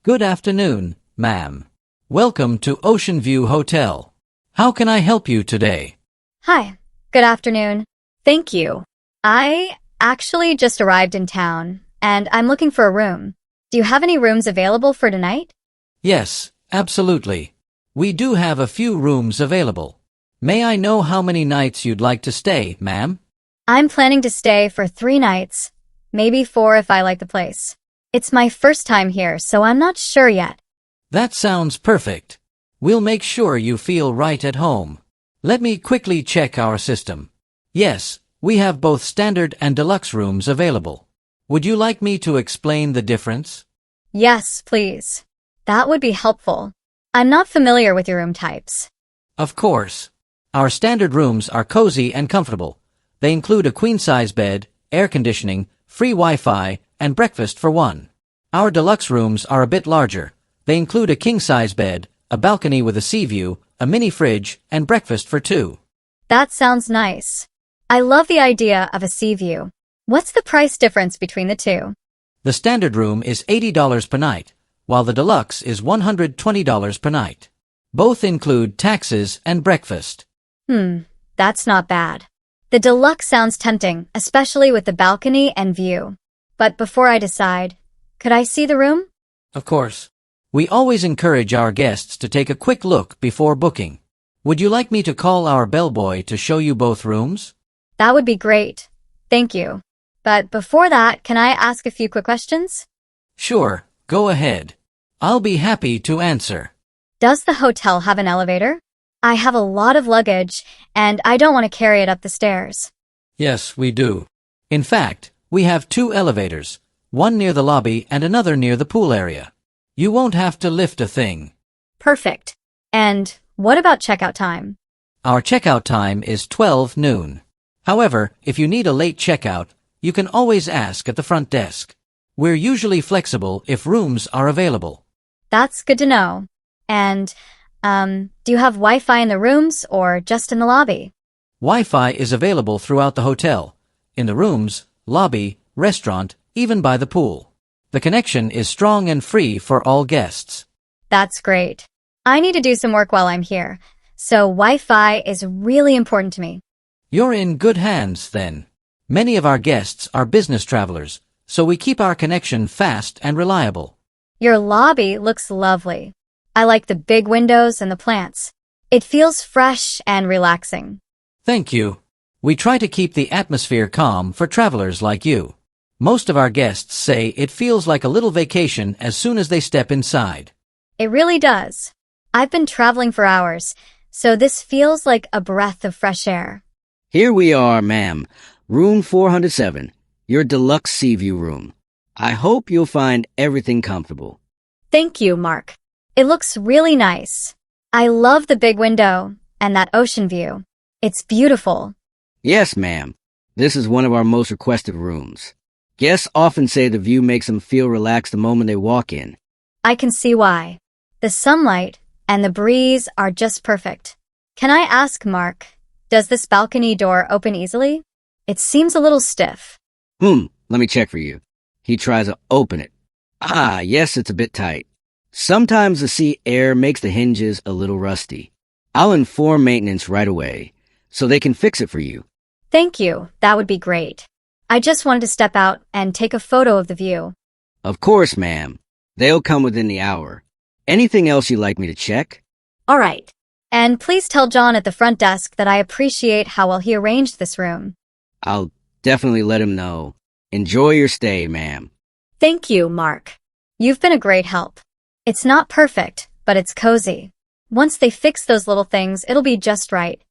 Good afternoon, ma'am. Welcome to Ocean View Hotel. How can I help you today? Hi, good afternoon. Thank you. I actually just arrived in town, and I'm looking for a room. Do you have any rooms available for tonight? Yes, absolutely. We do have a few rooms available. May I know how many nights you'd like to stay, ma'am? I'm planning to stay for 3 nights, maybe 4 if I like the place. It's my first time here, so I'm not sure yet. That sounds perfect. We'll make sure you feel right at home. Let me quickly check our system. Yes, we have both standard and deluxe rooms available. Would you like me to explain the difference? Yes, please. That would be helpful. I'm not familiar with your room types. Of course. Our standard rooms are cozy and comfortable. They include a queen-size bed, air conditioning, free Wi-Fi, and breakfast for one. Our deluxe rooms are a bit larger. They include a king-size bed, a balcony with a sea view, a mini fridge, and breakfast for 2. That sounds nice. I love the idea of a sea view. What's the price difference between the two? The standard room is $80 per night, while the deluxe is $120 per night. Both include taxes and breakfast. That's not bad. The deluxe sounds tempting, especially with the balcony and view. But before I decide, could I see the room? Of course. We always encourage our guests to take a quick look before booking. Would you like me to call our bellboy to show you both rooms? That would be great. Thank you. But before that, can I ask a few quick questions? Sure, go ahead. I'll be happy to answer. Does the hotel have an elevator? I have a lot of luggage, and I don't want to carry it up the stairs. Yes, we do. In fact, we have 2 elevators, one near the lobby and another near the pool area. You won't have to lift a thing. Perfect. And what about checkout time? Our checkout time is 12 noon. However, if you need a late checkout, you can always ask at the front desk. We're usually flexible if rooms are available. That's good to know. And, do you have Wi-Fi in the rooms or just in the lobby? Wi-Fi is available throughout the hotel, in the rooms, lobby, restaurant, even by the pool. The connection is strong and free for all guests. That's great. I need to do some work while I'm here, so Wi-Fi is really important to me. You're in good hands, then. Many of our guests are business travelers, so we keep our connection fast and reliable. Your lobby looks lovely. I like the big windows and the plants. It feels fresh and relaxing. Thank you. We try to keep the atmosphere calm for travelers like you. Most of our guests say it feels like a little vacation as soon as they step inside. It really does. I've been traveling for hours, so this feels like a breath of fresh air. Here we are, ma'am. Room 407, your deluxe sea view room. I hope you'll find everything comfortable. Thank you, Mark. It looks really nice. I love the big window and that ocean view. It's beautiful. Yes, ma'am. This is one of our most requested rooms. Guests often say the view makes them feel relaxed the moment they walk in. I can see why. The sunlight and the breeze are just perfect. Can I ask, Mark, does this balcony door open easily? It seems a little stiff. Let me check for you. He tries to open it. Yes, it's a bit tight. Sometimes the sea air makes the hinges a little rusty. I'll inform maintenance right away, so they can fix it for you. Thank you. That would be great. I just wanted to step out and take a photo of the view. Of course, ma'am. They'll come within the hour. Anything else you'd like me to check? All right. And please tell John at the front desk that I appreciate how well he arranged this room. I'll definitely let him know. Enjoy your stay, ma'am. Thank you, Mark. You've been a great help. It's not perfect, but it's cozy. Once they fix those little things, it'll be just right.